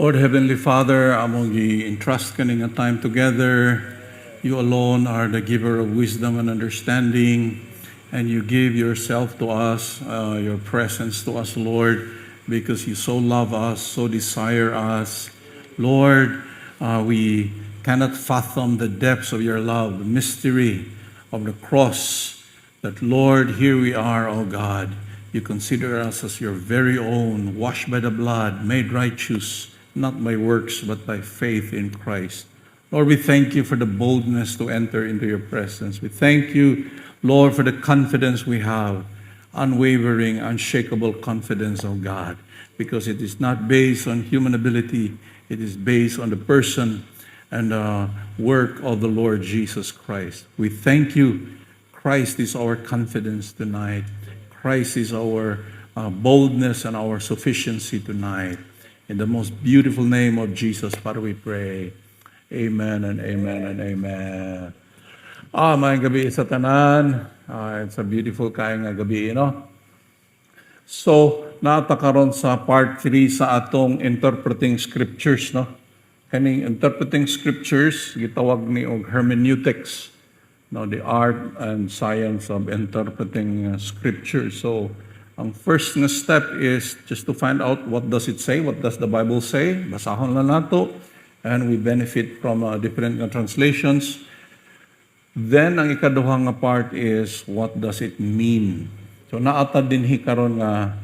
Lord Heavenly Father, among entrust kaning time together, you alone are the giver of wisdom and understanding, and you give yourself to us, your presence to us, Lord, because you so love us, so desire us. Lord, we cannot fathom the depths of your love, the mystery of the cross, that Lord, here we are, O God. You consider us as your very own, washed by the blood, made righteous, not by works, but by faith in Christ. Lord, we thank you for the boldness to enter into your presence. We thank you, Lord, for the confidence we have, unwavering, unshakable confidence, of God, because it is not based on human ability, it is based on the person and work of the Lord Jesus Christ. We thank you. Christ is our confidence tonight. Christ is our boldness and our sufficiency tonight. In the most beautiful name of Jesus, Father, we pray. Amen and amen and amen. May gabi sa tanan. It's a beautiful kayong gabi, So, naatakaron sa part 3 sa atong interpreting scriptures, Kaning interpreting scriptures, gitawag ni og hermeneutics, the art and science of interpreting scriptures. So, ang first na step is just to find out what does it say, what does the Bible say. Basahon lang nato, and we benefit from different translations. Then, ang ikaduhang part is, what does it mean? So, naata din hikaron nga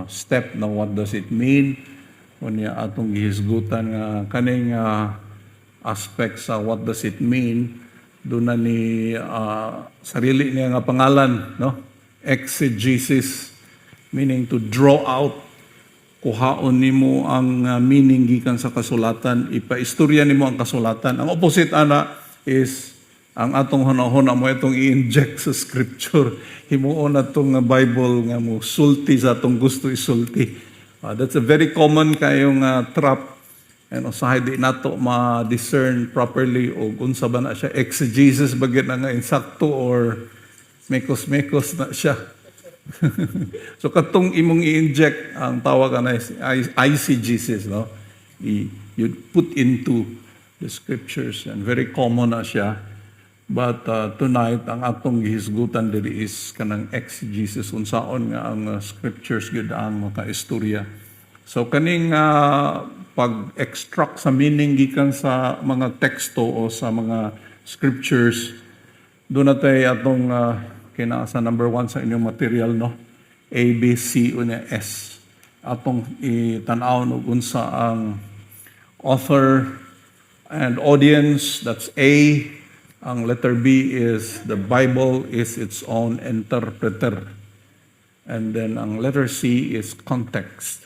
step na what does it mean. Kunya atong gihisgutan nga kaning aspect sa what does it mean, doon na ni sarili niya nga pangalan, exegesis, meaning to draw out, kuhaon nimo ang meaning gikan sa kasulatan, ipaistorya nimo ang kasulatan. Ang opposite ana is ang atong hunahuna mo itong i-inject sa scripture. Himuon atong Bible nga mo sulti sa atong gusto isulti. That's a very common kayong trap. And usahay di nato ma-discern properly o unsa ba na siya exegesis bagay na nga insakto or mekos-mekos na siya. So katong imong i-inject, ang tawag na is eisegesis, you put into the scriptures, and very common na siya. But tonight, ang atong gihisgutan diri is kanang exegesis, unsaon nga ang scriptures gyud ang makaistorya. So kaning pag-extract sa meaning gikan sa mga teksto o sa mga scriptures, doon natin atong kinasa number 1 sa inyong material, A, B, C, unya S. Atong itanaw unsa ang author and audience, that's A. Ang letter B is the Bible is its own interpreter. And then ang letter C is context.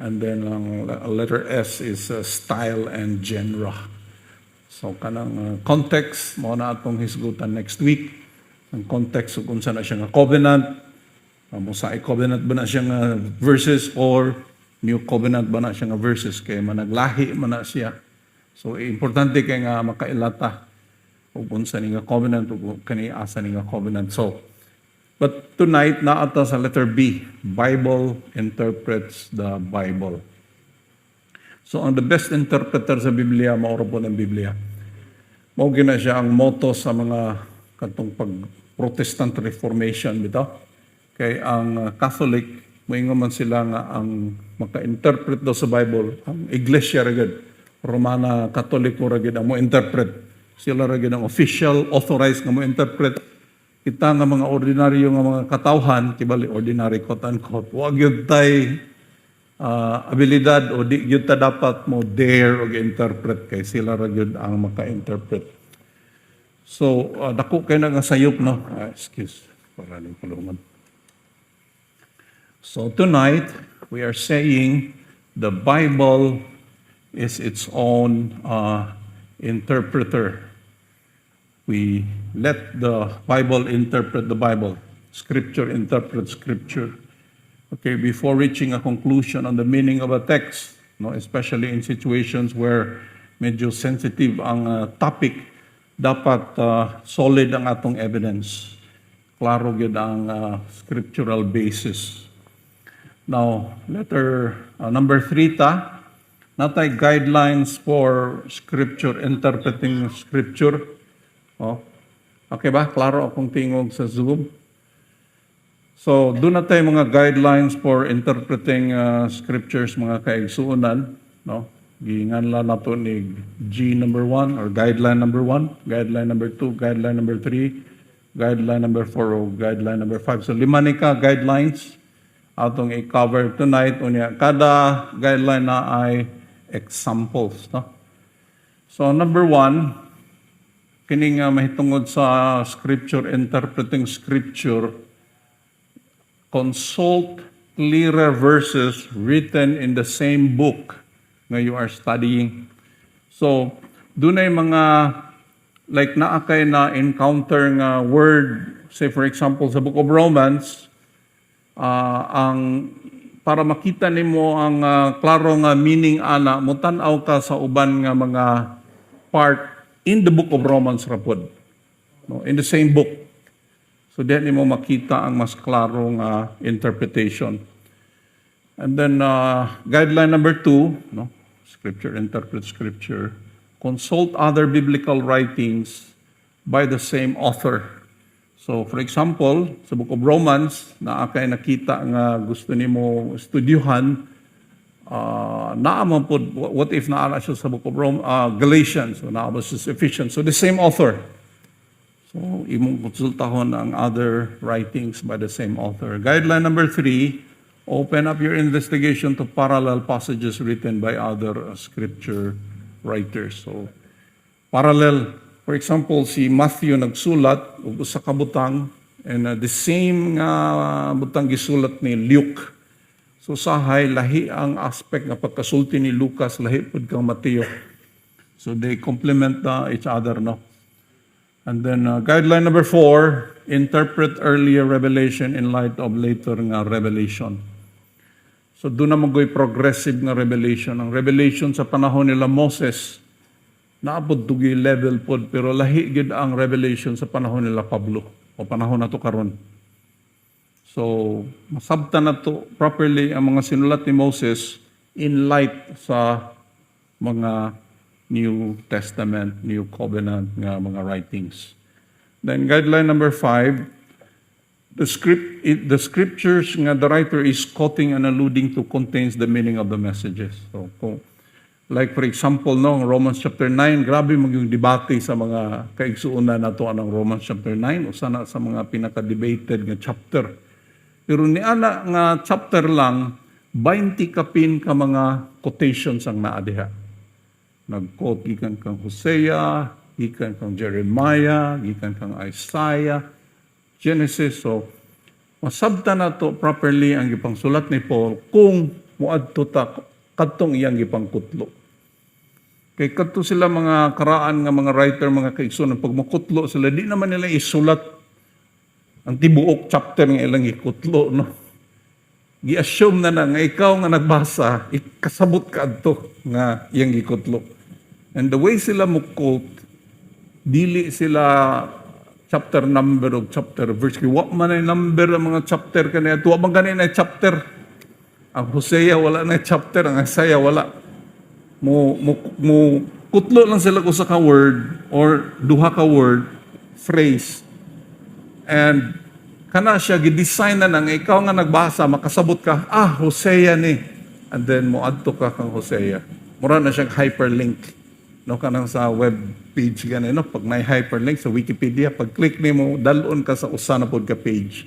And then ang letter S is style and genre. So kanang context, mo na atong hisgutan next week. Ang context kung saan na siya nga covenant, Mosaic covenant ba na siya nga verses, or new covenant ba na siya nga verses, kay managlahi man na siya. So importante kay nga makailata kung saan nga covenant o kani asa nga covenant. So, but tonight naata sa letter B, Bible interprets the Bible. So ang the best interpreter sa Biblia, maoro po ng Biblia. Mao gina siya ang motto sa mga katong pag-Protestant Reformation bitaw. Kay ang Catholic, moingon man sila nga ang maka-interpret daw sa Bible, ang Iglesia ragid, Romana Katoliko ragid ang mo interpret. Sila ragid ang official, authorized nga mo interpret. Kita nga mga ordinaryo nga mga katawhan, kibali ordinary quote-unquote, wag yun tay abilidad o di yun ta dapat mo dare o interpret, kay sila ragid ang maka-interpret. So, dako kayo na nga sayop, excuse, paraling kulungan. So tonight, we are saying the Bible is its own interpreter. We let the Bible interpret the Bible. Scripture interprets Scripture. Okay, before reaching a conclusion on the meaning of a text, especially in situations where medyo sensitive ang topic, dapat solid ang atong evidence. Klaro gyud ang scriptural basis. Now, letter number 3 ta, natay guidelines for scripture, interpreting scripture. Oh. Okay ba? Klaro akong tingog sa Zoom. So, doon na tayo mga guidelines for interpreting scriptures, mga kaigsuunan. No? Ginganla na to ni G number 1 or guideline number 1, guideline number 2, guideline number 3, guideline number 4, o guideline number 5. So, 5 ni ka guidelines atong i-cover tonight. Unya, kada guideline na ay examples. No? So, number 1, kining mahitungod sa scripture, interpreting scripture, consult clearer verses written in the same book na you are studying. So, doon ay mga, like naakay na encounter nga word, say for example, sa Book of Romans, para makita nimo ang klaro nga meaning ana, mutanaw ka sa uban nga mga part in the Book of Romans rapod. No, in the same book. So, diyan mo makita ang mas klarong interpretation. And then, guideline number 2, no? Scripture, interpret Scripture. Consult other biblical writings by the same author. So, for example, sa Book of Romans, na akay nakita nga gusto nimo estudyuhan, naaman po, what if naala siya sa Book of Galatians, so naaman siya sa Ephesians. So, the same author. So, imong konsultahon ang other writings by the same author. Guideline number 3, open up your investigation to parallel passages written by other scripture writers. So, parallel, for example, si Matthew nagsulat ug usa ka butang, and the same butang gisulat ni Luke. So, sahay lahi ang aspect nga pagkasulti ni Lucas, lahi pud kang Mateo. So, they complement each other, no? And then, guideline number 4, interpret earlier revelation in light of later nga revelation. So, doon na magoy progressive nga revelation. Ang revelation sa panahon nila Moses, naabot dugi level pod, pero lahi gid ang revelation sa panahon nila Pablo, o panahon na to karon. So, masabtan na to properly ang mga sinulat ni Moses in light sa mga New Testament, New Covenant nga mga writings. Then guideline number 5, the scriptures nga the writer is quoting and alluding to contains the meaning of the messages. So, like for example, no, Romans chapter 9, grabe yung debate sa mga kaigsuunan nato anang Romans chapter 9, usa na sa mga pinaka-debated nga chapter. Pero ni ana nga chapter lang, 20 kapin ka mga quotations ang naadiha. Nag-quote gikan kang Hosea, gikan kang Jeremiah, gikan kang Isaiah, Genesis. So, masabta na to properly ang gipang sulat ni Paul kung muadto ta kadtong iyang gipang kutlo. Kay kadto sila mga karaan nga mga writer, mga kaigsuonan, pag makutlo sila, di naman nila isulat ang tibuok chapter nga ilang ikutlo, no? Gi-assume na nga ikaw nga nagbasa, ikasabot ka adto nga iyang gikutlo. And the way sila mo-quote, dili sila chapter number o chapter verse. Kaya wa man ay number ang mga chapter kaniya. Tuwa bang ganyan ay chapter? Ang Hosea wala na chapter, ang Isaiah wala. Mo kutlo lang sila ko sa ka word or duha ka word, phrase. And kana siya gidesign na nang ikaw nga nagbasa makasabot ka, Hosea ni. And then mo adto ka kang Hosea. Mura na siyang hyperlink. No, kanang sa web page gani, no, pag may hyperlink sa Wikipedia, pag click nimo dalon ka sa usa na pod ka page.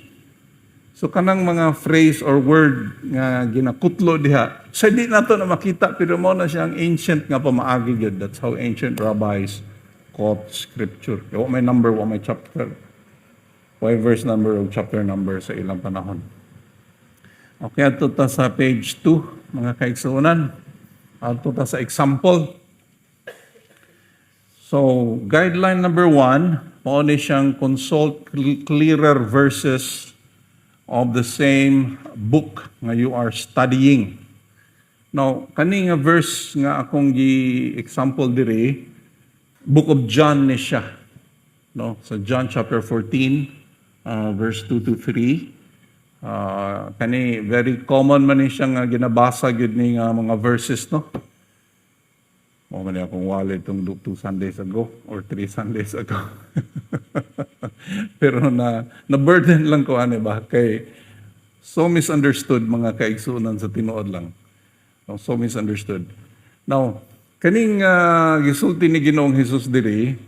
So kanang mga phrase or word nga ginakutlo diha, sa di nato na makita, pero mo na siyang ancient nga pamaagi gyud. That's how ancient rabbis quote scripture. Wa may number, wa may chapter. Wa verse number o chapter number sa ilang panahon. Okay, ato ta sa page 2, mga kaigsuonan. Ato ta sa example. So, guideline number 1, paano siyang consult clearer verses of the same book nga you are studying. Now, kani nga verse nga akong gi-example diri, Book of John ni siya. No? So, John chapter 14, verse 2 to 3. Kani, very common man ni siya nga ginabasa gyud ni nga mga verses, no? O man akong wallet itong 2 Sundays ago or 3 Sundays ago. Pero na-burden lang ko ano ba kay so misunderstood mga kaigsunan sa tinuod lang. No, so misunderstood. Now, kaning gisulti ni Ginoong Hesus diri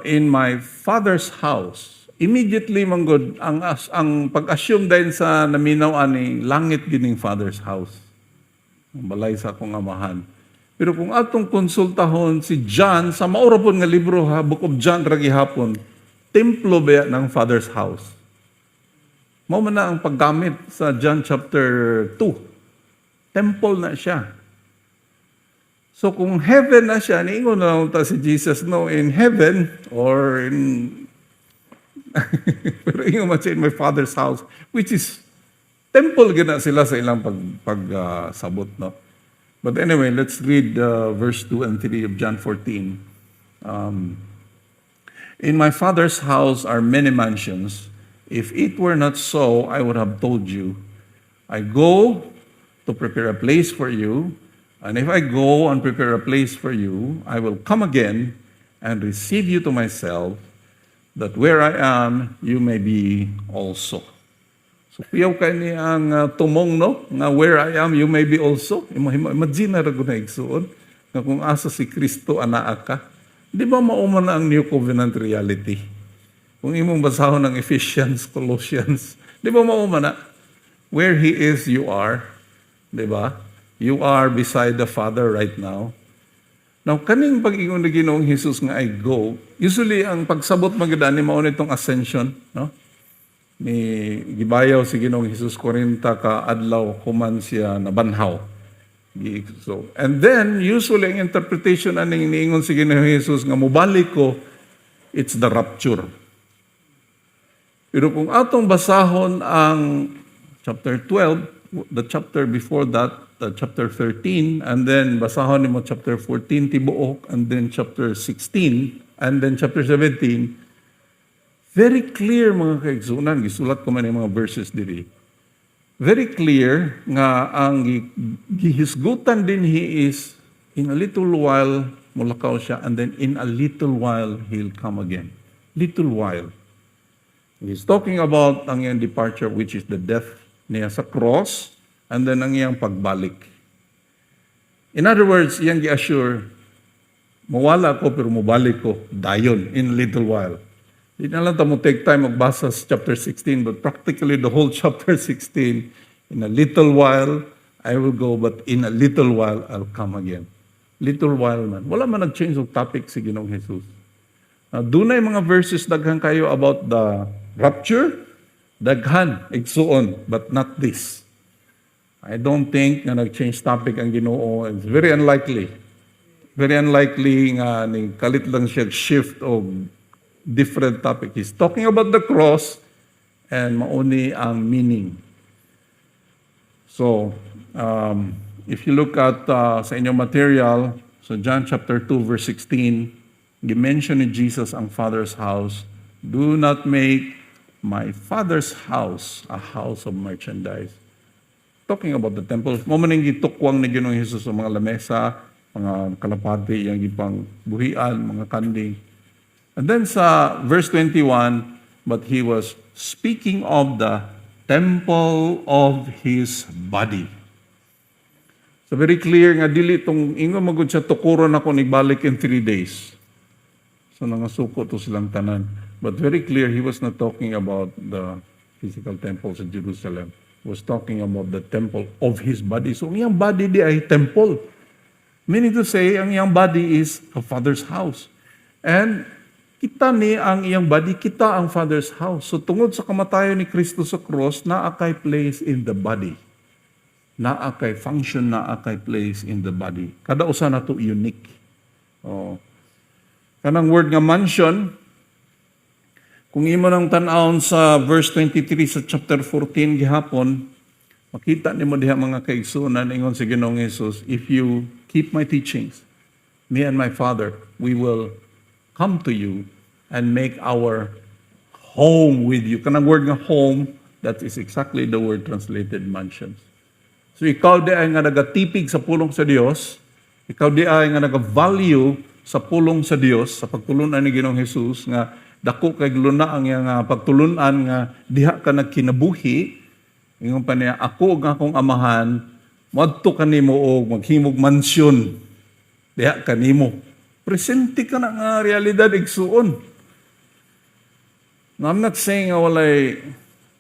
in my Father's house. Immediately manggod ang pag-assume din sa naminaw ani langit gining Father's house. Ang balay sa akong amahan. Pero kung atong konsultahon si John sa maurapon nga libro ha, Book of John ra gihapon, templo ba ng Father's house? Mao man na ang paggamit sa John chapter 2. Temple na siya. So kung heaven na siya, niingon na lang ta si Jesus, no, in heaven or in pero ingon man siya in my Father's house, which is temple gina sila sa ilang sabot, no? But anyway, let's read verse 2 and 3 of John 14. In my Father's house are many mansions. If it were not so, I would have told you. I go to prepare a place for you. And if I go and prepare a place for you, I will come again and receive you to myself, that where I am, you may be also. So, piyaw ka ni ang tumong, no? Nga where I am, you may be also. Imagine na rin na igsuon, na kung asa si Kristo anaa ka. Di ba mauman na ang New Covenant reality? Kung imong basahon ng Ephesians, Colossians, di ba mauman na? Where He is, you are. Di ba? You are beside the Father right now. Now, kaning pag-ingon na Ginoong Hesus nga I go, usually ang pagsabot magdani mao nitong ascension, no? Ni gibayaw si Ginoong Hesus 40 ka adlaw human siya nabanhaw. So, and then usually ang interpretation aning niingon si Ginoong Hesus nga mobalik ko, it's the rapture. Pero kung atong basahon ang chapter 12, the chapter before that, chapter 13, and then basahon nimo chapter 14 tibuok, and then chapter 16, and then chapter 17, very clear mga kaigsunan, gisulat ko man yung mga verses diri. Very clear nga ang gihisgutan din He is, in a little while, mulakaw siya, and then in a little while, He'll come again. Little while. He's talking about ang iyang departure, which is the death niya sa cross, and then ang iyang pagbalik. In other words, iyang gi-assure, mawala ko pero mabalik ko, dayon, in a little while. Di na lang mo take time magbasa sa chapter 16, but practically the whole chapter 16, in a little while, I will go, but in a little while, I'll come again. Little while man. Wala man nag-change of topic si Ginoong Jesus. Dunay mga verses daghan kayo about the rapture, daghan, igsuon, but not this. I don't think na nag-change topic ang Ginoo. It's very unlikely. Very unlikely nga ni kalit lang siya shift of different topic. He's talking about the cross and mauni ang meaning. So, if you look at sa inyong material, so John chapter 2 verse 16, gi-mention ni Jesus ang Father's house. Do not make my Father's house a house of merchandise. Talking about the temple. Mamaning gitukwang ni Ginoong Jesus sa mga lamesa, mga kalapati, yung ipang buhian, mga kanding. And then sa verse 21, but He was speaking of the temple of His body. So very clear nga, dili itong ingo magod siya tukuron ako nigbalik in 3 days. So nangasuko to silang tanan. But very clear, He was not talking about the physical temples in Jerusalem. He was talking about the temple of His body. So ang iyang body di ay temple. Meaning to say, ang iyang body is a Father's house. And kita ni ang iyang body, kita ang Father's house. So tungod sa kamatayon ni Kristo sa cross, naakay place in the body. Naakay function, naakay place in the body. Kada usa na to unique. Oh. Kanang word nga mansion, kung imo nang tan-awon sa verse 23 sa chapter 14 gihapon, makita nimo diha mga kaigsunan ingon si Ginoong Hesus, if you keep my teachings, me and my Father, we will come to you and make our home with you. Kanang word nga home, that is exactly the word translated mansions. So ikaw di ay nga nagatipig sa pulong sa Dios, Ikaw di ay nga nag-value sa pulong sa Dios, sa pagtulunan ni Ginoong Hesus, nga dako kay luna ang iyang pagtulunan nga diha ka nagkinabuhi, ingon pa niya, ako nga akong amahan, madto kanimo og maghimog mansyon, diha kanimo. Presente ka na nga realidad igsuon. Now, I'm not saying nga walay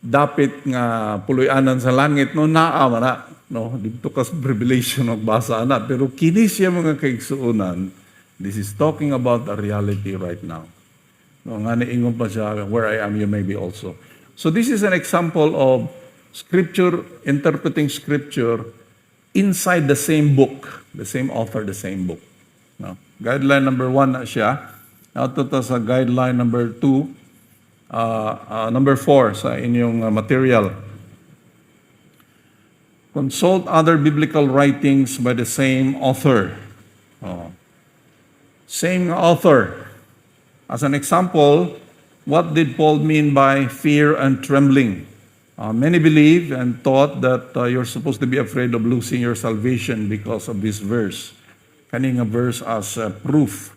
dapit nga puloy-anan sa langit, no, naa man na. No, dito ka sa Revelation magbasa na. Pero kini siya mga kaigsuunan, this is talking about the reality right now. No, nga niingon pa siya, where I am, you may be also. So this is an example of Scripture, interpreting Scripture inside the same book, the same author, the same book. No? Guideline number 1 na siya. Now, ito sa guideline number 2, number 4 sa inyong material. Consult other biblical writings by the same author. Same author. As an example, what did Paul mean by fear and trembling? Many believe and thought that you're supposed to be afraid of losing your salvation because of this verse. Kaning nga verse as proof.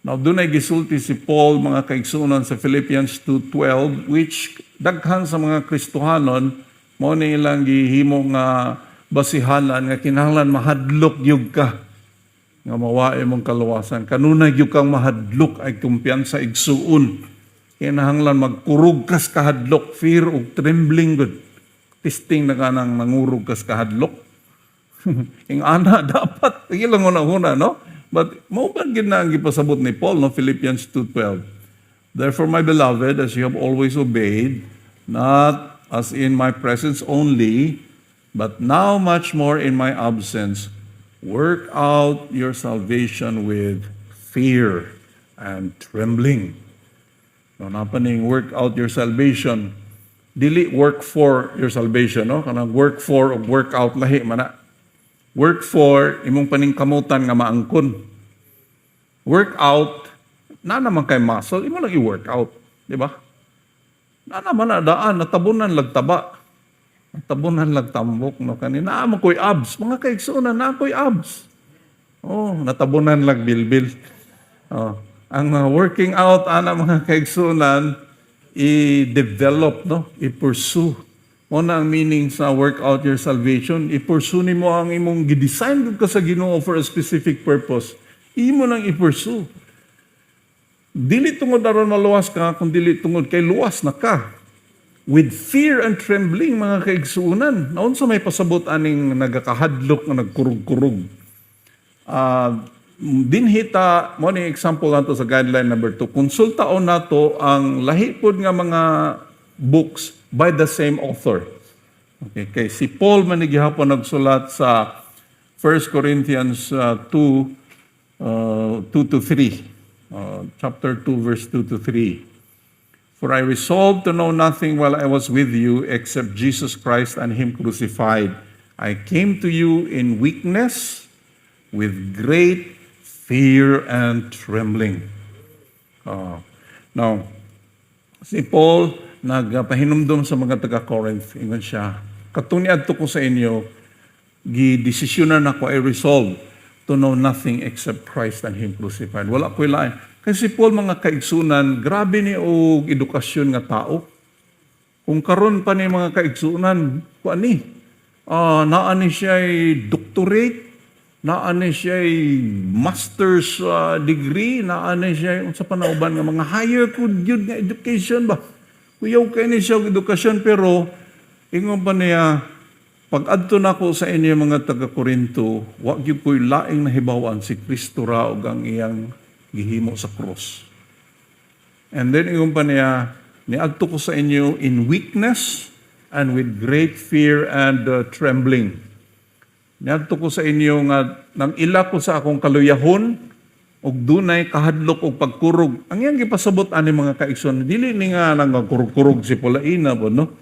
Now, doon ay gisulti si Paul, mga kaigsunan sa Philippians 2:12, which daghan sa mga Kristohanon, mo ni ilang gihimo nga basihanan nga kinahanglan mahadlok gyud ka nga mawae mong kaluwasan. Kanunay gyud kang mahadlok ay kumpiyansa igsuon. Kinahanglan magkurog kas kahadlok, fear ug trembling gud. Testing na kanang mangurog kas kahadlok. Ing ana dapat ilang una no? But mao ba gid na ang gipasabot ni Paul no, Philippians 2:12. Therefore, my beloved, as you have always obeyed, not as in my presence only, but now much more in my absence, work out your salvation with fear and trembling. No, napaning work out your salvation. Dili work for your salvation, no? Kanang work for o work out lahi man na. Work for imong paningkamutan nga maangkon. Work out na naman kay muscle, imo lang i-work out, di ba? Na naman na daan, natabunan lagtaba. Natabunan lagtambok, no? Kanina, naman ko'y abs. Mga kaigsunan, na ko'y abs. Oh, natabunan lag bilbil. Oh, ang working out, ana mga kaigsunan, i-develop, no? I-pursue. Muna ang meaning sa work out your salvation. I-pursue ni mo ang imong gidesign ka sa Ginoo for a specific purpose. Imo nang i-pursue. Dili tungod aron maluwas ka, kung dili tungod kay luwas na ka. With fear and trembling, mga kaigsuunan. Naon sa may pasabot aning nagakahadlok na nagkurug-kurug. Dinhita, mo ni example nato sa guideline number 2. Konsultaon nato ang lahipod nga mga books by the same author. Okay, kay si Paul man gihapon nagsulat sa 1 Corinthians 2:2-3. Chapter 2, verse 2-3. For I resolved to know nothing while I was with you except Jesus Christ and Him crucified. I came to you in weakness with great fear and trembling. Now, si Paul nagpahinumdum sa mga taga-Corinth. Ingon siya, katuniad to ko sa inyo, gidesisyonan ako, I resolve to know nothing except Christ and Him crucified. Wala ko'y lain. Kasi Paul, mga kaigsunan, grabe ni og edukasyon nga tao. Kung karon pa ni mga kaigsunan, kuani, naani siya'y doctorate, naani siya'y master's degree, naani siya'y sa panauban nga mga higher good yun nga education ba? Kuyaw kayo ni siya edukasyon, pero ingon pa niya, pag-adto na ko sa inyo mga taga-Korinto, wag yung ko'y laing nahibawan si Kristo ra og ang iyang gihimo sa cross. And then ingon pa niya, niadto ko sa inyo in weakness and with great fear and trembling. Niadto ko sa inyo nga nang ila ko sa akong kaluyahon og dunay kahadlok og pagkurog. Ang iyang gipasabot ani mga kaigsoon, dili ni nga nang kurog-kurog si Pulaina po, no?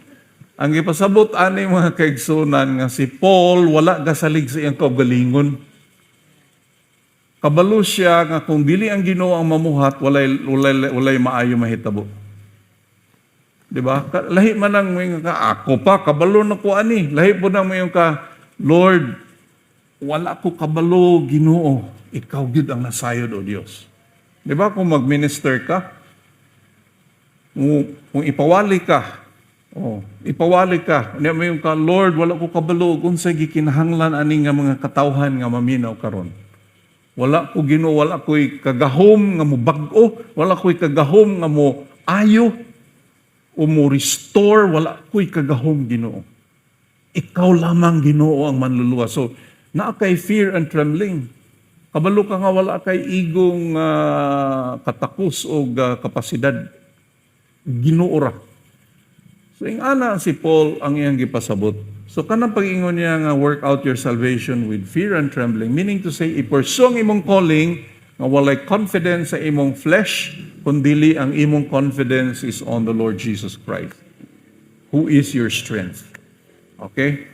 Ang ipasabot ani mga kaigsunan nga si Paul wala gasalig sa iyang kaugalingon. Kabalo siya nga kung dili ang Ginoo ang mamuhat, walay maayo mahitabo. Di ba? Lahi man ang mga ako pa, kabalo na ko ani. Lahi po na mo yung ka, Lord, wala ko kabalo, Ginoo, ikaw gid ang nasayod, o Dios. Di ba kung mag-minister ka, kung ipawali ka, niya mo yung ka, Lord, wala ko kabalo, unsay gikinahanglan ani nga mga katawhan nga maminaw karon. Wala ko Ginoo, wala ko'y kagahom nga mo bag-o, wala ko'y kagahom nga mo ayo, o mo restore, wala ko'y kagahom Ginoo. Ikaw lamang Ginoo ang manluluwa. So, naa kay fear and trembling. Kabalo ka nga wala kay igong katakos o kapasidad. Ginoo ra. So, ing ana si Paul ang iyang gipasabot. So, kanang pag-ingon niya nga work out your salvation with fear and trembling, meaning to say, i-pursue ang imong calling nga walay confidence sa imong flesh, kundili ang imong confidence is on the Lord Jesus Christ, who is your strength. Okay?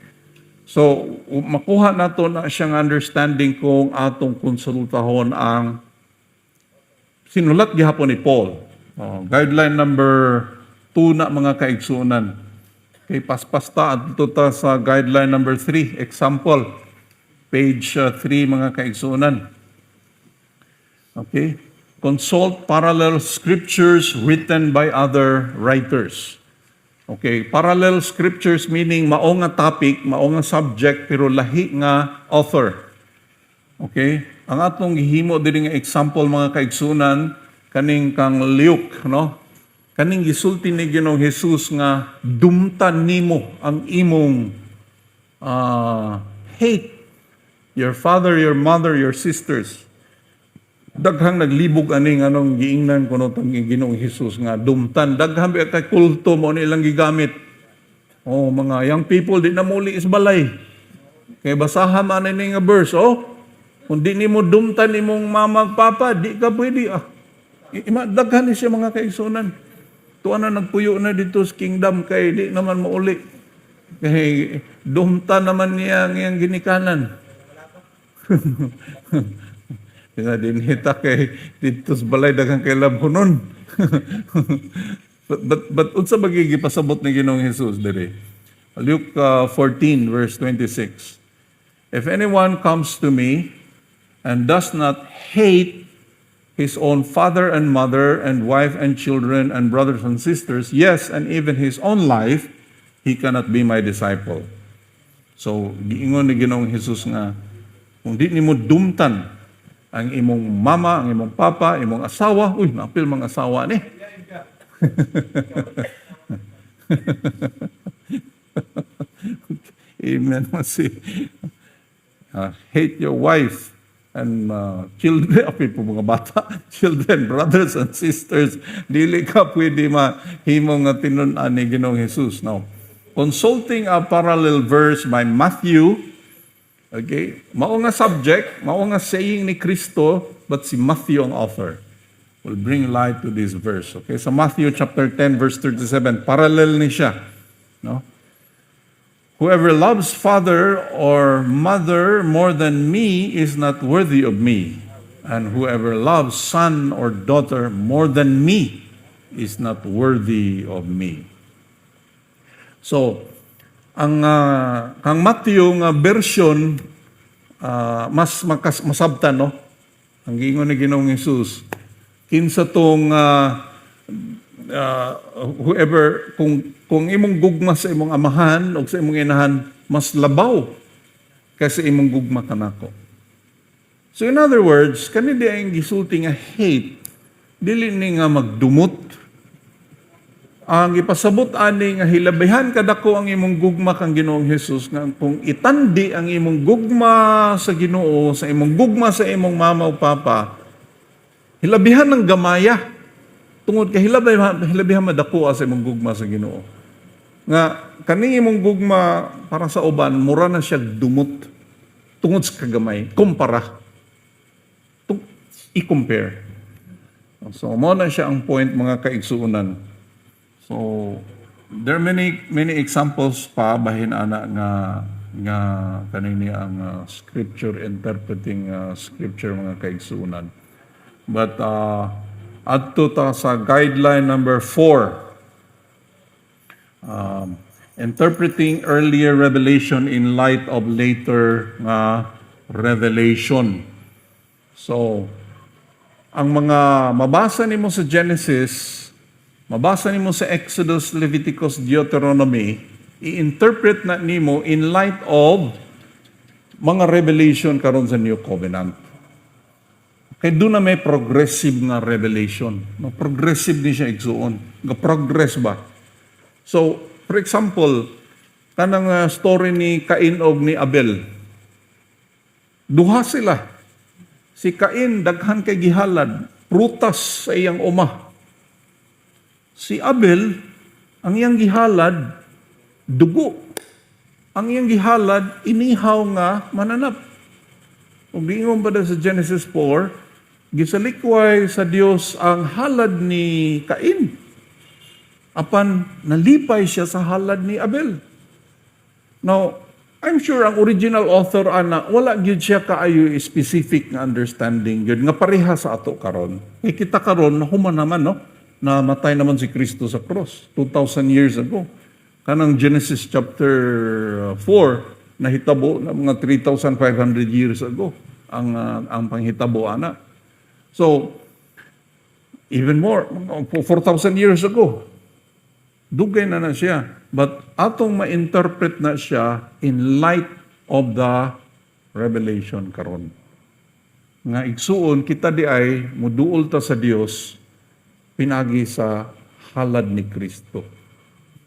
So, makuha nato na siyang understanding kung atong konsultahon ang sinulat gihapon ni Paul. Guideline number 2 na mga kaigsunan. Okay, paspasta at ta sa guideline number 3. Example, page 3 mga kaigsunan. Okay? Consult parallel scriptures written by other writers. Okay, parallel scriptures meaning mao nga topic, mao nga subject, pero lahi nga author. Okay? Ang atong gihimo diri nga example mga kaigsunan, kaning kang Luke, no? Kaning gisulti ni Ginoong Hesus nga dumtan nimo ang imong hate your father, your mother, your sisters. Daghang naglibog aning anong giingnan kuno tong Ginoong Hesus nga dumtan. Daghang kay kulto mo nilang gigamit. Oh, mga young people di na muli isbalay. Kay basahan man ni nga verse, kung di nimo dumtan imong mama ug papa, di ka pwede. Daghan ni siya mga kaigsunan. Tuwa na nagpuyo na dito sa kingdom kay di naman mauli. Kay dumtan naman niya ngayang ginikanan. Kaya dinhita kay dito sa balay daghang kay labhonon. but unsa ba gipasabot ni Ginoong Hesus diri? Luke 14 verse 26. If anyone comes to me and does not hate his own father and mother and wife and children and brothers and sisters, yes, and even his own life, he cannot be my disciple. So, giingon ni Ginoong Hesus nga, kung di nimo dumtan ang imong mama, ang imong papa, imong asawa, napil mga asawa ni. Amen. Hate your wife and children, apil po mga bata, children, brothers and sisters, dili ka pwede mahimong nga tinunan ni Ginoong Hesus. Now, consulting a parallel verse by Matthew, okay, mao nga subject, mao nga saying ni Kristo, but si Matthew ang author will bring light to this verse. Okay, so Matthew chapter 10 verse 37, parallel ni siya, no? Whoever loves father or mother more than me is not worthy of me, and whoever loves son or daughter more than me is not worthy of me. So, ang kang Matthew nga version mas masabtan, no? Ang giingon ni Ginoong Hesus, kinsa tong whoever kung imong gugma sa imong amahan o sa imong inahan, mas labaw kaysa imong gugma kanako. So in other words, kani di ang gisulti nga hate, dili ni nga magdumot. Ang ipasabot ani nga hilabihan kadako ang imong gugma kang Ginoong Hesus nga kung itandi ang imong gugma sa Ginoo, sa imong gugma sa imong mama o papa, hilabihan ng gamaya. Tungod kay hilabihan madako sa imong gugma sa Ginoo. Nga kani imong gugma para sa uban mura na siya dumot tungod sa kagamay, kumpara. I-compare. So mo na siya ang point mga kaigsuonan. So there are many examples pa bahin ana nga kanini ang scripture interpreting scripture mga kaigsuonan. But adto ta sa guideline number 4. Interpreting earlier revelation in light of later revelation. So, ang mga mabasa nimo sa Genesis, mabasa nimo sa Exodus, Leviticus, Deuteronomy, i-interpret na nimo in light of mga revelation karon sa New Covenant. Kaya doon na may progressive nga revelation. No, progressive din siya igsuon. Ga-progress ba? So, for example, kanang story ni Cain og ni Abel. Duha sila. Si Cain, daghan kay gihalad, prutas sa iyang uma. Si Abel, ang iyang gihalad, dugo. Ang iyang gihalad, inihaw nga mananap. Kung giingon pa sa Genesis 4, gisalikway sa Dios ang halad ni Cain. Apan nalipay siya sa halad ni Abel. Now, I'm sure ang original author ana wala gyud siya kaayo specific nga understanding gyud nga pareha sa ato karon. Kita karon human naman no, na matay naman si Kristo sa cross 2,000 years ago. Kanang Genesis chapter 4 nahitabo na mga 3,500 years ago ang panghitabo ana. So even more 4,000 years ago. Dugay na siya. But atong ma-interpret na siya in light of the revelation karon. Nga igsuon kita di ay muduol ta sa Dios pinagi sa halad ni Kristo.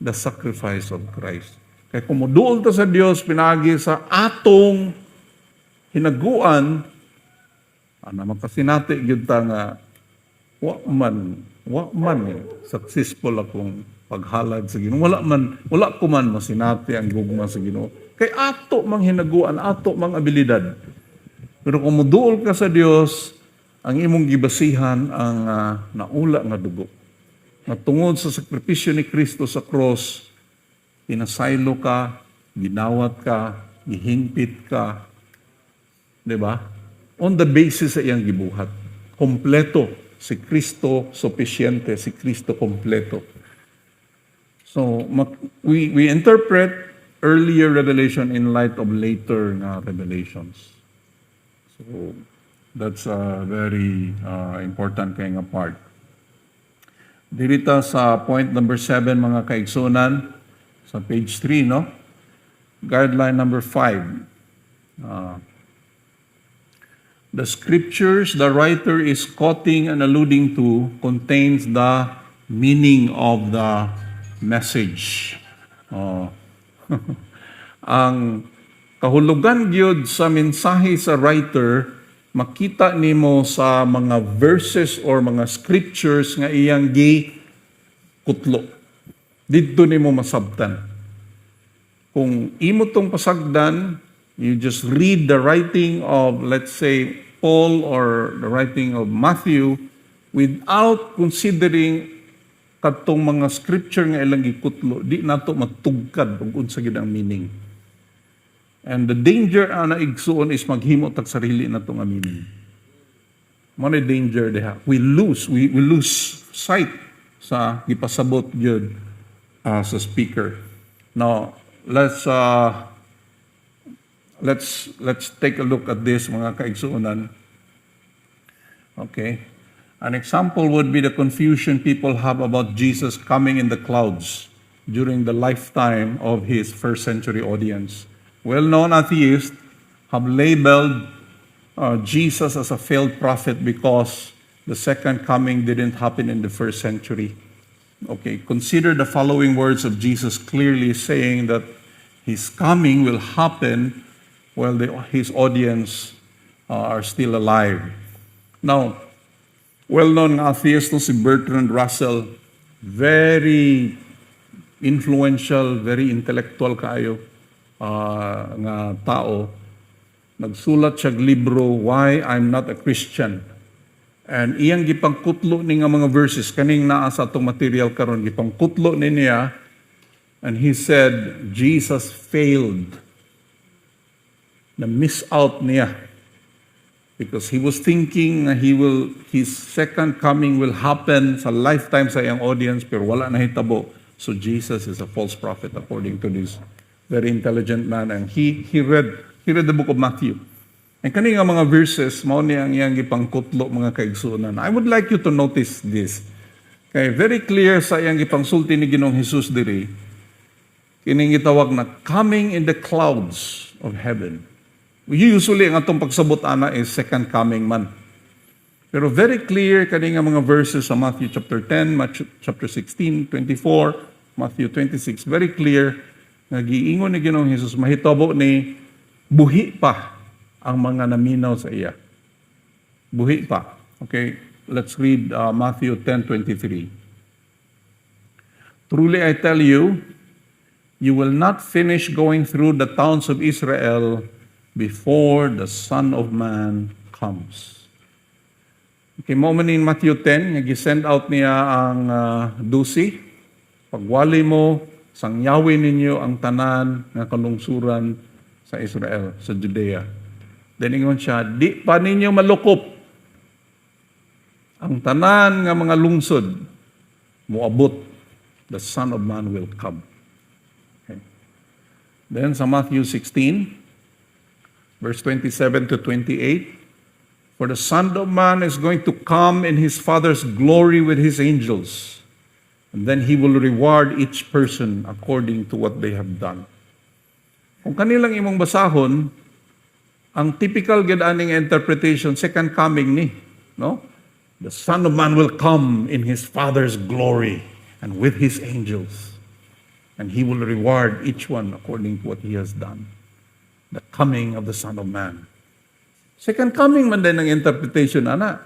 The sacrifice of Christ. Kaya kung muduol ta sa Dios pinagi sa atong hinaguan, makasinati gyud ta nga wa man successful akong paghalad sa Ginoo. Wala ko man masinati ang gugma sa Ginoo. Kay ato mang hinaguan, ato mang abilidad. Pero kung muduol ka sa Dios, ang imong gibasihan ang naula nga dugo. Tungod sa sakripisyo ni Kristo sa cross, pinasaylo ka, ginawat ka, gihingpit ka, di ba? On the basis sa iyang gibuhat. Kompleto. Si Kristo sufficiente, si Kristo kompleto. So, we interpret earlier revelation in light of later revelations. So, that's a very important kaya nga part. Dirita sa point number 7, mga kaigsunan, sa page 3, no? Guideline number 5. The scriptures the writer is quoting and alluding to contains the meaning of the message. Ang kahulugan gyud sa mensahe sa writer makita nimo sa mga verses or mga scriptures nga iyang gikutlo. Didto nimo masabtan. Kung imo tong pasagdan, you just read the writing of, let's say, Paul or the writing of Matthew without considering katong mga scripture nga ilang gikutlo, di nato matugkad ug unsa gid ang meaning. And the danger ana igsuon is maghimo tag sarili nato nga meaning. Mo ni danger diha. We lose sight sa gipasabot gyud sa speaker. Now, let's take a look at this, mga kaigsuonan. Okay. An example would be the confusion people have about Jesus coming in the clouds during the lifetime of his first century audience. Well-known atheists have labeled Jesus as a failed prophet because the second coming didn't happen in the first century. Okay, consider the following words of Jesus clearly saying that his coming will happen while his audience are still alive. Now, well-known atheist si Bertrand Russell, very influential, very intellectual kaayo nga tao. Nagsulat siya libro, Why I'm Not a Christian. And iyang gipangkutlo ni nga mga verses, kaning naa sa atong material karon gipangkutlo ni niya, and he said, Jesus failed. Na-miss out niya. Because he was thinking his second coming will happen sa lifetime sa iyang audience, pero wala na hitabo. So Jesus is a false prophet according to this very intelligent man. And he read the book of Matthew. And kani nga mga verses, mao ni ang iyang gipangkutlo mga kaigsuonan. I would like you to notice this. Kay very clear sa iyang gipangsulti ni Ginoong Hesus diri, kining gitawag na coming in the clouds of heaven. Usually ang atong pagsabot ana is second coming man. Pero very clear kani nga mga verses sa Matthew chapter 10, Matthew chapter 16, 24, Matthew 26, very clear nga giingon ni Ginoong Hesus mahitabo ni buhi pa ang mga naminaw sa iya. Buhi pa. Okay, let's read Matthew 10:23. Truly I tell you, you will not finish going through the towns of Israel before the Son of Man comes. Okay, mo man in Matthew 10, nga gisend out niya ang dusi. Pagwali mo, sangyawin ninyo ang tanan nga kalungsuran sa Israel, sa Judea. Then ingon siya, di pa ninyo malukop ang tanan nga mga lungsod, moabot, the Son of Man will come. Okay. Then sa Matthew 16, verse 27 to 28, for the Son of Man is going to come in His Father's glory with His angels, and then He will reward each person according to what they have done. Kung kanilang imong basahon, ang typical gid aning interpretation, second coming ni, no? The Son of Man will come in His Father's glory and with His angels, and He will reward each one according to what he has done. The coming of the Son of Man. Second coming man din ang interpretation, ana.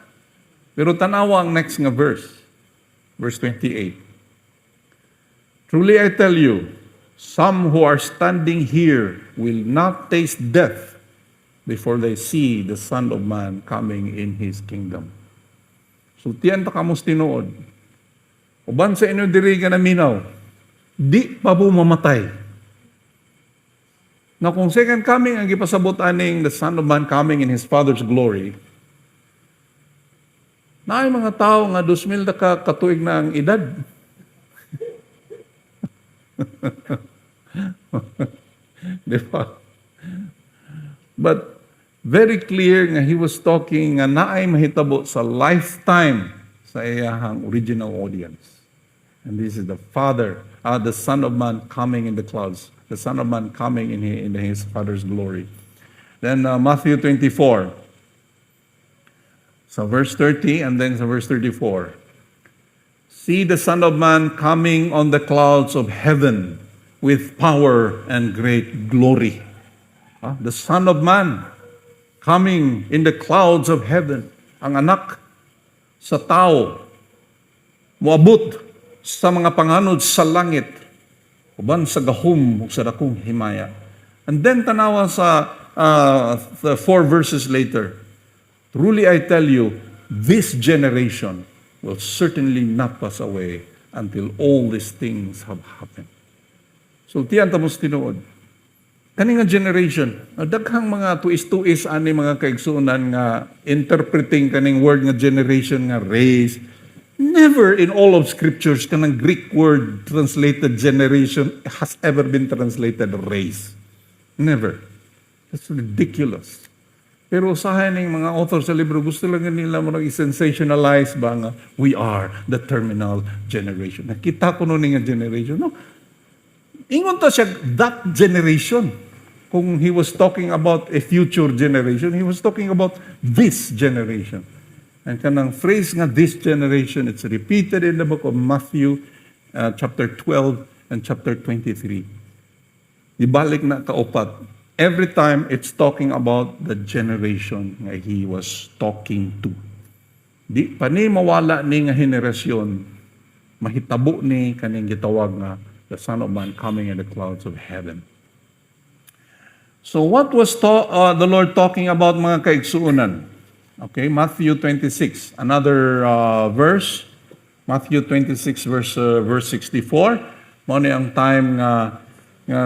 Pero tanawa ang next nga verse. Verse 28. Truly I tell you, some who are standing here will not taste death before they see the Son of Man coming in His kingdom. So tiyan ta kamos tinuod. Uban sa inyo diri nga naminaw, di pa po mamatay. Na kung second coming ang gipasabot aning the Son of Man coming in His Father's glory, naay mga tao nga 2,000 na katuig na ang edad. Di ba? But very clear nga He was talking nga naay mahitabo sa lifetime sa iyahang original audience. And this is the Son of Man coming in the clouds. The Son of Man coming in His Father's glory. Then Matthew 24. So verse 30 and then sa verse 34. See the Son of Man coming on the clouds of heaven with power and great glory. The Son of Man coming in the clouds of heaven. Ang anak sa tao moabot sa mga panganod sa langit uban sa gahom ug sa dakong himaya. And then tanawa sa the 4 verses later. Truly I tell you, this generation will certainly not pass away until all these things have happened. So tiyan ta mos tinuod. Kani nga generation, daghang mga tuis-tuis ani mga kaigsuonan nga interpreting kaning word nga generation nga race. Never in all of scriptures kanang Greek word translated generation has ever been translated race. Never. That's ridiculous. Pero usahay ning mga author sa libro, gusto lang nila mo i-sensationalize ba nga, we are the terminal generation. Nakita ko nun nga generation. No? Ingon to siya, that generation. Kung he was talking about a future generation, he was talking about this generation. And kanang phrase nga this generation, it's repeated in the book of Matthew chapter 12 and chapter 23. Ibalik na kaupat. Every time it's talking about the generation nga he was talking to. Di pa ni mawala ni nga henerasyon, mahitabo ni kaning gitawag nga the Son of Man coming in the clouds of heaven. So what was the Lord talking about mga kaigsuonan? Okay, Matthew 26, another verse. Matthew 26 verse 64. Mao ni ang time nga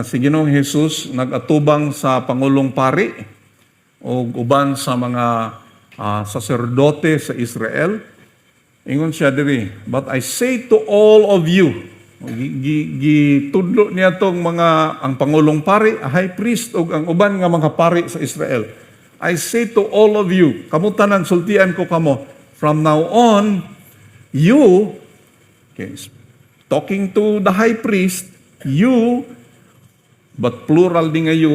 si Ginoong Hesus nag-atubang sa Pangulong Pari o uban sa mga saserdote sa Israel. Ingon siya diri, but I say to all of you, gitudlo niya tong mga ang Pangulong Pari, high priest o ang uban nga mga pari sa Israel. I say to all of you, kamutanan sultian ko kamo, from now on, you, okay, talking to the high priest, you, but plural din nga you,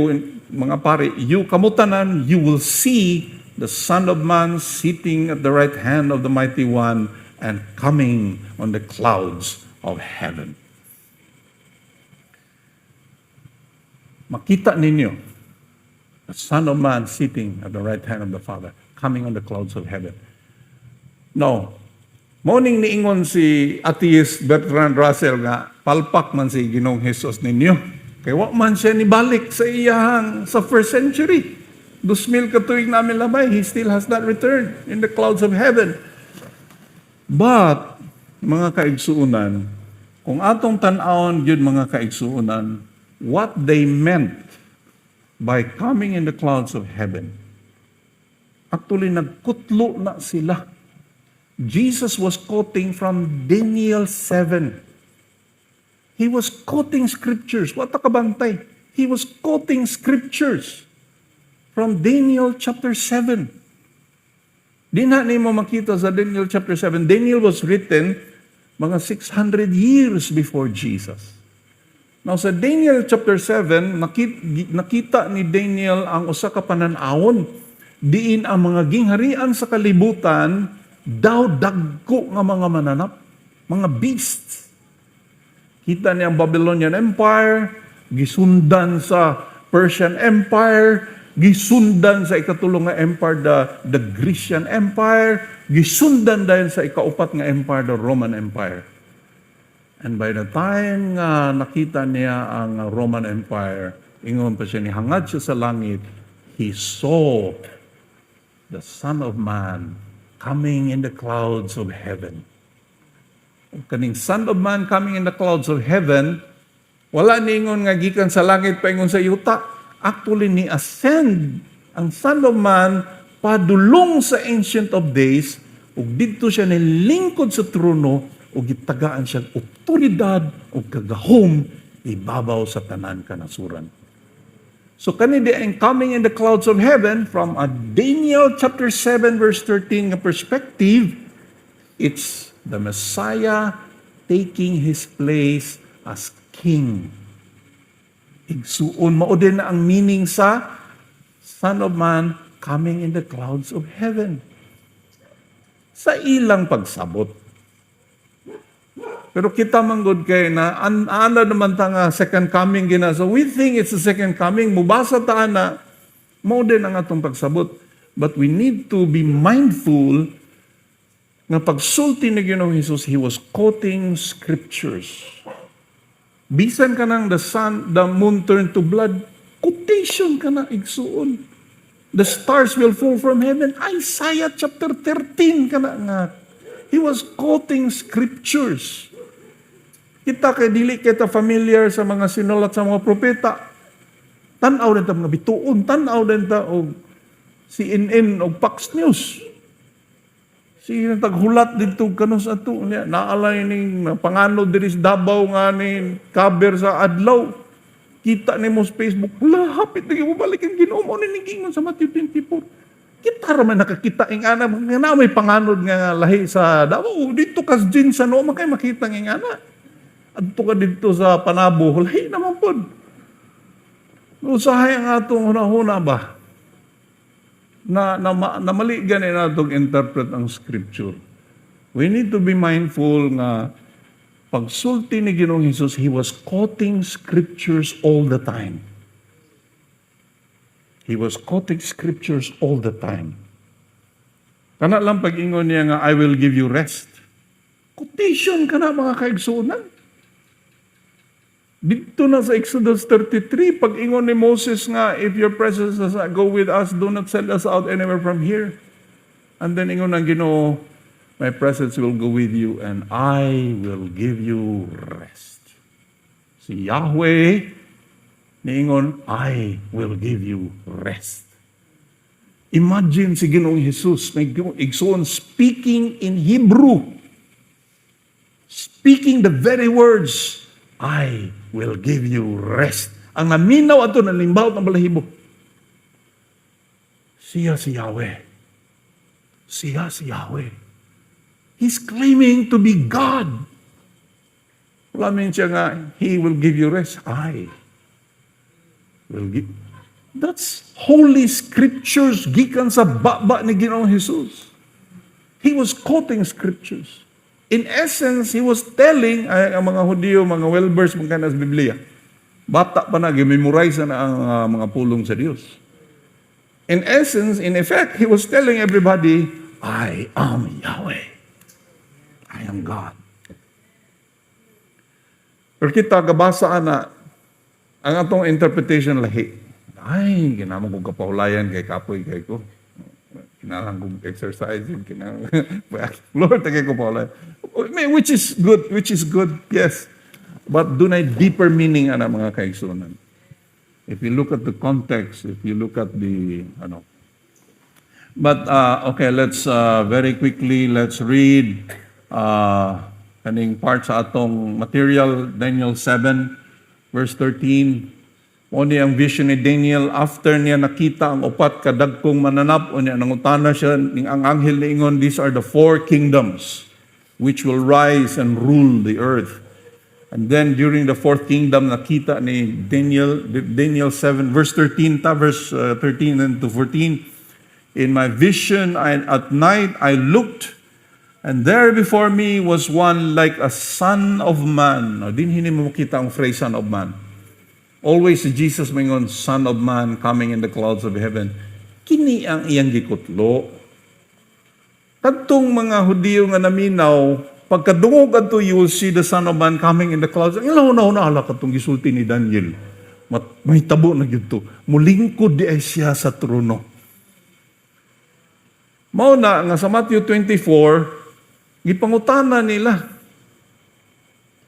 mga pare, you kamutanan, you will see the Son of Man sitting at the right hand of the Mighty One and coming on the clouds of heaven. Makita ninyo, the Son of Man sitting at the right hand of the Father, coming on the clouds of heaven. No. Morning niingon si atheist Bertrand Russell nga, palpak man si Ginoong Hesus ninyo. Kaya wa man siya nibalik sa iyang sa first century. 2000 katuig namin lamay, he still has not returned in the clouds of heaven. But, mga kaigsuunan, kung atong tan-awon yun mga kaigsuunan, what they meant by coming in the clouds of heaven, actually nagkutlo na sila. Jesus was quoting from Daniel 7. He was quoting scriptures. What kabantay? He was quoting scriptures from Daniel chapter 7. Di na mo makita sa Daniel chapter 7. Daniel was written mga 600 years before Jesus. Now sa Daniel chapter 7, nakita ni Daniel ang usa ka panan-awon. Diin ang mga gingharian sa kalibutan, daw dagko nga mga mananap, mga beasts. Kita niya ang Babylonian Empire, gisundan sa Persian Empire, gisundan sa ikatulong nga empire, the Grecian Empire, gisundan dahil sa ikaupat nga empire, the Roman Empire. And by the time nga nakita niya ang Roman Empire, ingon pa siya, hangad siya sa langit, he saw the Son of Man coming in the clouds of heaven. Kaning Son of Man coming in the clouds of heaven, wala ningon nga gikan sa langit, paingon sa yuta. Actually, ni-ascend ang Son of Man padulong sa Ancient of Days, ug didto siya nilingkod sa trono, ug gitagaan siya otoridad ug kagahom ibabaw sa tanan kanasuran. So kani di ang coming in the clouds of heaven from a Daniel chapter 7 verse 13 nga perspective, it's the Messiah taking his place as king. Igsuon mao din na ang meaning sa Son of Man coming in the clouds of heaven. Sa ilang pagsabot. Pero kita manggod kay na ana naman ta nga second coming gina. So we think it's the second coming. Mubasa ta na mao din ang atong pagsabot. But we need to be mindful nga pagsulti ni Ginoong Hesus, he was quoting scriptures. Bisan ka nang the moon turned to blood, quotation ka na igsuon. The stars will fall from heaven. Isaiah chapter 13 ka na nga. He was quoting scriptures. Kita kay dili kita familiar sa mga sinulat sa mga propeta. Tan-aw din ta mga bituon, tan-aw din ta og CNN og Fox News. Sige taghulat dito kanus ato niya naalay ning pangano diri sa Davao nga ni cover sa adlaw. Kita nimo sa Facebook, la hapit na mo balik ang Ginoo mo ni gingon sa Matthew 24. Kita ra man nakakita ing ana nga may panganod nga lahi sa Davao dito kas din sa no makay makita ing ana. Adto ka dito sa Panabo, lahi naman po. Usahay ang atong hunahuna ba? Na mali ganin natong interpret ang scripture. We need to be mindful nga pagsulti ni Ginoong Hesus, he was quoting scriptures all the time. He was quoting scriptures all the time. Kana lang pag-ingon niya nga, I will give you rest. Quotation ka na mga kaigsunan. Dito na sa Exodus 33, pag-ingon ni Moses nga, if your presence does not go with us, do not send us out anywhere from here. And then ingon ng Ginoo, my presence will go with you and I will give you rest. Si Yahweh, niingon, I will give you rest. Imagine si Ginoong Hesus, may igsoon, speaking in Hebrew, speaking the very words, I will give you rest. Ang naminaw ato na limbaw ng balahibo. Siya si Yahweh. Siya si Yahweh. He's claiming to be God. Ulamin siya nga, He will give you rest. I will give. That's Holy Scriptures gikan sa baba ni Ginoong Jesus. He was quoting Scriptures. In essence, he was telling ang mga Hudyo, mga well-versed mga kanas Biblia. Bata pa na, gimemorize na ang mga pulong sa Diyos. In essence, in effect, he was telling everybody, I am Yahweh. I am God. Pero kita gabasa na ang atong interpretation lahi. Ay, ginamang kong kapahulayan kay kapoy kay ko. Kinalang kong exercise, kinalang Lord, tagay ko pahulayan. Which is good, yes. But do na deeper meaning ana mga kaigsunan. If you look at the context, if you look at the But okay, let's very quickly let's read kaning part sa atong material, Daniel 7 verse 13. Oni ang vision ni Daniel after niya nakita ang upat ka dagkong mananap o niya nangutana siya ning ang anghel niingon, these are the 4 kingdoms which will rise and rule the earth. And then during the 4th kingdom nakita ni Daniel 7 verse 13 verse 13 and to 14. In my vision at night I looked, and there before me was one like a son of man. No, din hindi mo makita ang phrase son of man. Always si Jesus mingon, son of man coming in the clouds of heaven. Kini ang iyang gikutlo. Kadtong mga Hudyo nga naminaw, pagkadungog adto you will see the son of man coming in the clouds. Ang ilaw na ala kadtong gisulti ni Daniel. May tabo na gyud to. Mulingkod di ay siya sa trono. Mao na nga sa Matthew 24, gipangutana nila,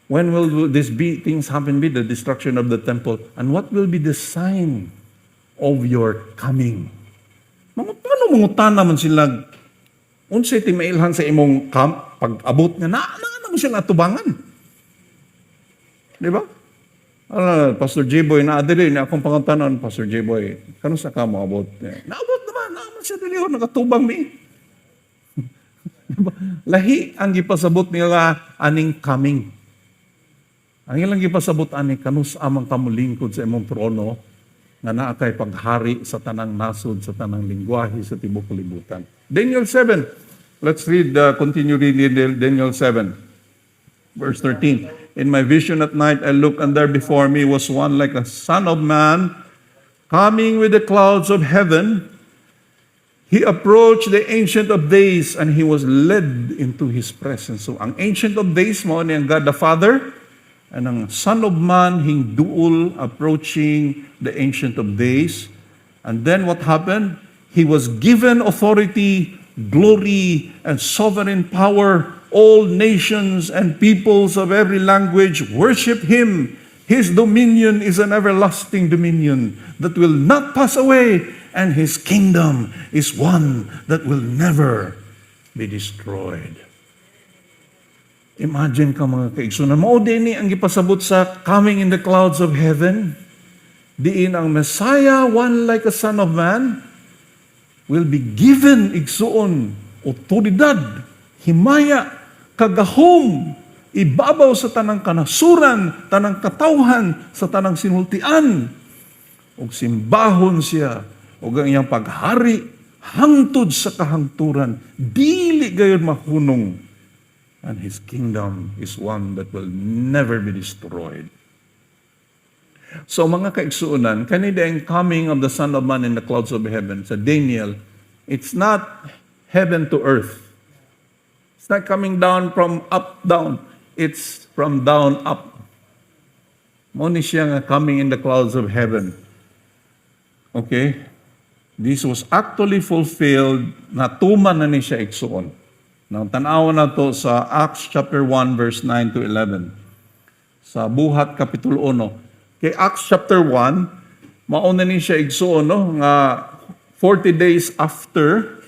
when will these things happen, be the destruction of the temple, and what will be the sign of your coming? Paano mangutana man sila, unsay ti mailhan sa imong pag-abot nga na mo siya natubangan? Di ba? Pastor J-Boy, naadili na akong pangutanon, Pastor J-Boy, kano sa ka mo abot? Naabot naman siya dili ho, nakatubang mi. Lahi ang gipasabot nila aning coming. Ang ilang gipasabot ani kanus amang kamulingkod sa imong trono nga naa kay paghari sa tanang nasod, sa tanang lingwahe sa tibuok kalibutan. Daniel 7. Let's read, continue reading Daniel 7. Verse 13. In my vision at night I looked, and there before me was one like a son of man coming with the clouds of heaven. He approached the Ancient of Days and he was led into his presence. So ang Ancient of Days mo ni ang God the Father, and ang Son of Man hingduol approaching the Ancient of Days. And then what happened? He was given authority, glory, and sovereign power. All nations and peoples of every language worship him. His dominion is an everlasting dominion that will not pass away, and his kingdom is one that will never be destroyed. Imagine ka mga kaigsunan. Mao din ang gipasabot sa coming in the clouds of heaven. Diin ang Messiah, one like a son of man, will be given igsuon, otoridad, himaya, kagahom, ibabaw sa tanang kanasuran, tanang katawhan, sa tanang sinultian. Og simbahon siya, og ang iyang paghari, hangtod sa kahangturan, dili gayon mahunong. And his kingdom is one that will never be destroyed. So mga kaigsuunan, kanina ang coming of the Son of Man in the clouds of heaven, sa Daniel, it's not heaven to earth. It's not coming down from up, down. It's from down, up. Muna siya nga coming in the clouds of heaven. Okay? This was actually fulfilled, natuman na ni siya igsuon. Nang tanawa na to sa Acts chapter 1 verse 9 to 11. Sa Buhat kapitulo 1. Kay Acts chapter 1, mauna ni siya igsuon no nga 40 days after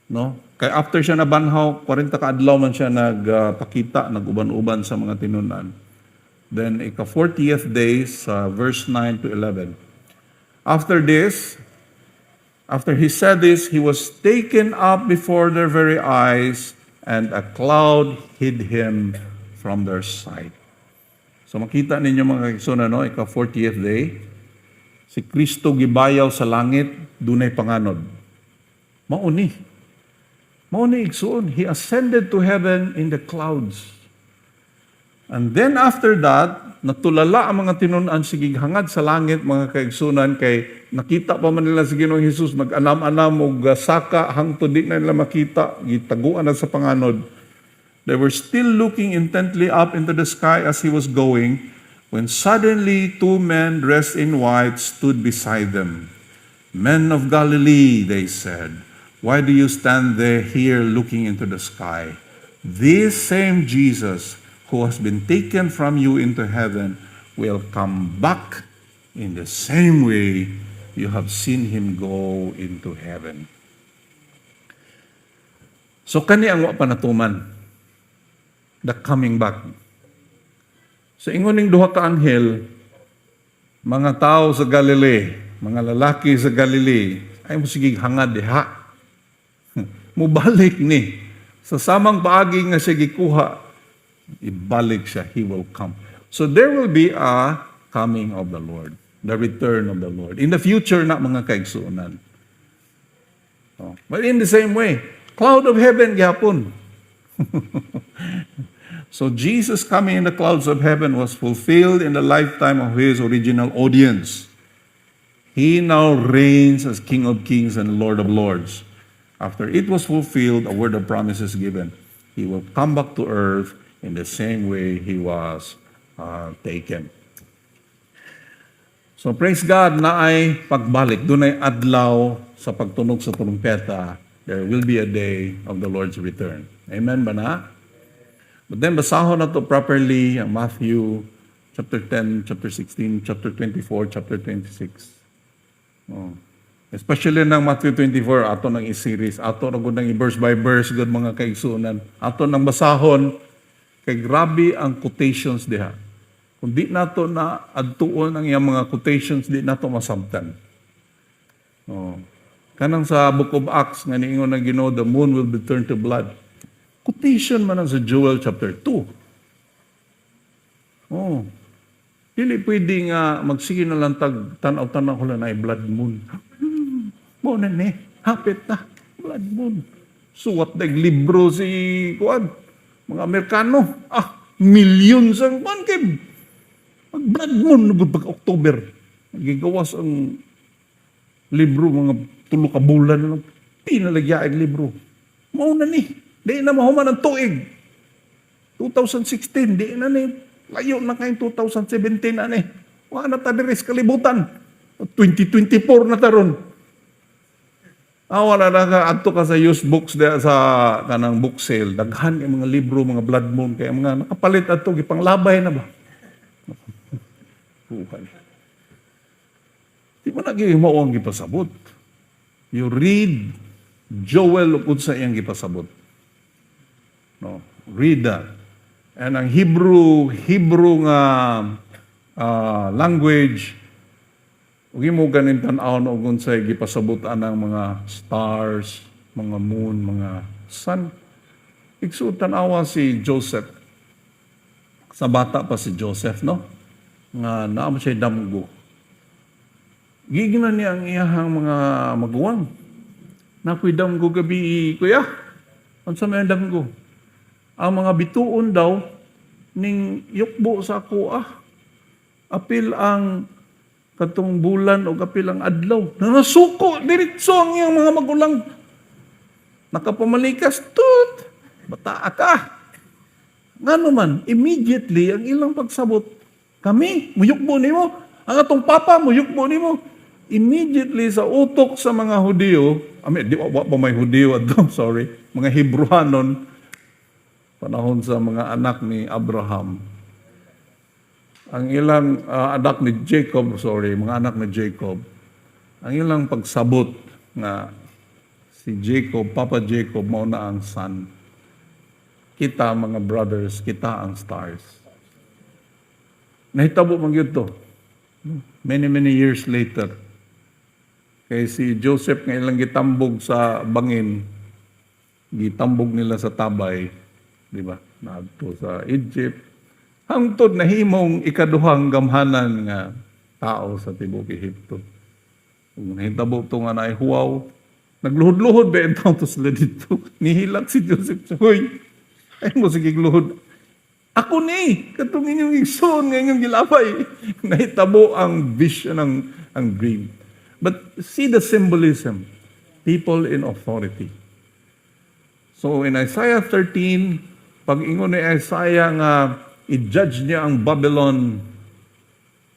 no. Kay after siya nabanhaw 40 ka adlaw man siya nagpakita, naguban-uban sa mga tinunan. Then ika 40th days verse 9 to 11. After this, After he said this, he was taken up before their very eyes, and a cloud hid him from their sight. So makita ninyo mga kaigsoon, no? Ika-40th day, si Kristo gibayaw sa langit, dunay panganod. Mauni igsoon. He ascended to heaven in the clouds. And then after that, natulala ang mga tinunan sa gighangad sa langit, mga kaigsunan, kay nakita pa man nila si Ginoong Hesus, nag-anam-anam o saka, hangtod di na nila makita, gitaguan na sa panganod. They were still looking intently up into the sky as he was going, when suddenly 2 men dressed in white stood beside them. Men of Galilee, they said, why do you stand there here looking into the sky? This same Jesus who has been taken from you into heaven will come back in the same way you have seen him go into heaven. So kani ang wa panatuman, the coming back. So ingon ning duha ka anghel, mga tao sa Galilee, mga lalaki sa Galilee, ay mo sige hangad diha. Mubalik ni sa samang paagi nga siya gikuha, ibalik siya, he will come. So there will be a coming of the Lord, the return of the Lord. In the future na mga kaigsuonan. But in the same way, cloud of heaven gihapon. So Jesus coming in the clouds of heaven was fulfilled in the lifetime of his original audience. He now reigns as King of Kings and Lord of Lords. After it was fulfilled, a word of promise is given. He will come back to earth in the same way he was taken. So praise God na ay pagbalik. Doon ay adlaw sa pagtunog sa trumpeta. There will be a day of the Lord's return. Amen ba na? But then basahon na to properly ang Matthew chapter 10, chapter 16, chapter 24, chapter 26. Especially ng Matthew 24, ato nang i-series, ato na gud nang i-verse by verse, gud mga kaigsunan. Ato nang basahon, kay grabe ang quotations diha. Kung di nato na adtuon ang iyang mga quotations, di nato masabtan. Kanang sa Book of Acts, nga niingon ng Ginoo, the moon will be turned to blood. Quotation man ang sa Joel chapter 2. Dili pwede nga magsige na lang tanaw-tanaw ko lang na blood moon. Mo na ni, hapit na, blood moon. Suwat na libro si Kuan. Mga Amerikano, millions ang kay blood moon pag October. Gigawas ang libro, mga 3 ka bulan, pinalagya ang libro. Mauna ni, di na mahuman ang tuig. 2016, di na ni, layo na kayong 2017 na ni. Wala na tadiris kalibutan. 2024 na taron. Wala na ka, adto ka sa used books sa kanang book sale. Daghan yung mga libro, mga blood moon, kaya mga nakapalit adto, gipanglabay na ba? Di mo naging mao ang gipasabot. You read Joel ug sa iyang gipasabot. No, read that. And ang Hebrew nga language, ug mo ganin tan-aw og unsay gipasabutan ng mga stars, mga moon, mga sun. Igsuon tan-awa si Joseph. Sa bata pa si Joseph, no? Nga naa mo siya damgo. Gignan niya ang iyahang mga maguwang. Nakoy damgo gabi, kuya. Unsa may damgo? Ang mga bituon daw ning yukbo sa ako apil ang katong bulan o apil ang adlaw. Nanasuko diretso ang iyang mga magulang. Nakapamalikas tut. Bata ka. Ngano man, immediately ang ilang pagsabot, kami, muyukbo nimo. Ang atong papa, muyukbo nimo. Immediately sa utok sa mga Hudiyo, di ba may Hudiyo ato, sorry, mga Hebrewanon, panahon sa mga anak ni Abraham. Ang ilang anak ni Jacob, mga anak ni Jacob, ang ilang pagsabot nga si Jacob, Papa Jacob, mao na ang son. Kita mga brothers, kita ang stars. Nahitabo man gyud to. Many years later. Kay si Joseph nga ilang gitambog sa bangin, gitambog nila sa tabay, di ba? Naadto sa Egypt. Hangtod nahimong ikaduhang gamhanan nga tao sa tibuok Ehipto. Kung nahitabo ito nga na huwaw, nagluhod-luhod ba ito to sila dito? Nihilak si Joseph. Hoy, ay mo sige luhod. Ako ni, katong inyong igsoon nga inyong gilapay. Nahitabo ang vision, ang dream. But see the symbolism. People in authority. So in Isaiah 13, pag ingon ni Isaiah nga i-judge niya ang Babylon,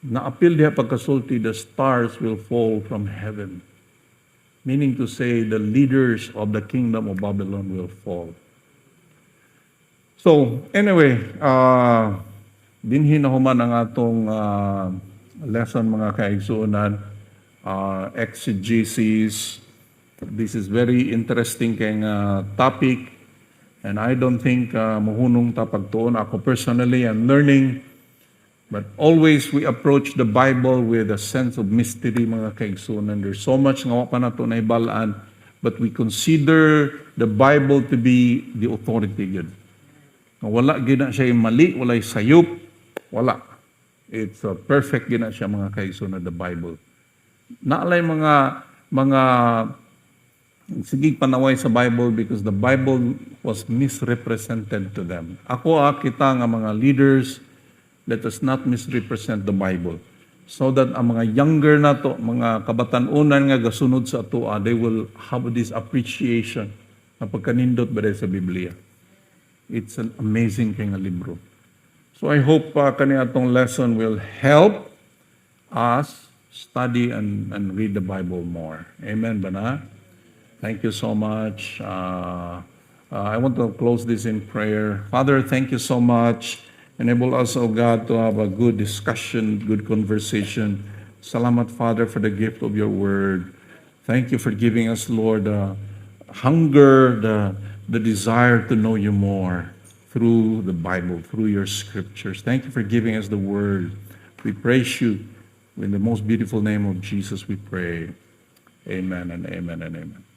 na-appeal diha pagkasulti, the stars will fall from heaven. Meaning to say, the leaders of the kingdom of Babylon will fall. So, anyway, dinhi na human ang atong lesson mga kaigsuonan, exegesis. This is very interesting kayong topic, and I don't think muhunong tapagtuon. Ako personally, I'm learning, but always we approach the Bible with a sense of mystery mga kaigsuonan. There's so much nga wa pa nato naibalaan, but we consider the Bible to be the authority yun. Wala gina siya yung mali, wala yung sayop, wala. It's perfect gina siya mga kaigsuonan, the Bible. Naalay mga sige panaway sa Bible because the Bible was misrepresented to them. Ako kita nga mga leaders, let us not misrepresent the Bible. So that ang mga younger na to, mga kabatanunan nga gasunod sa atua, they will have this appreciation na pagkanindot ba sa Biblia. It's an amazing kay nga libro. So I hope kani atong lesson will help us study and read the Bible more. Amen ba na? Thank you so much. I want to close this in prayer. Father, thank you so much. Enable us, O God, to have a good discussion, good conversation. Salamat, Father, for the gift of your word. Thank you for giving us, Lord, hunger, the desire to know you more through the Bible, through your scriptures. Thank you for giving us the word. We praise you. In the most beautiful name of Jesus we pray. Amen and amen and amen.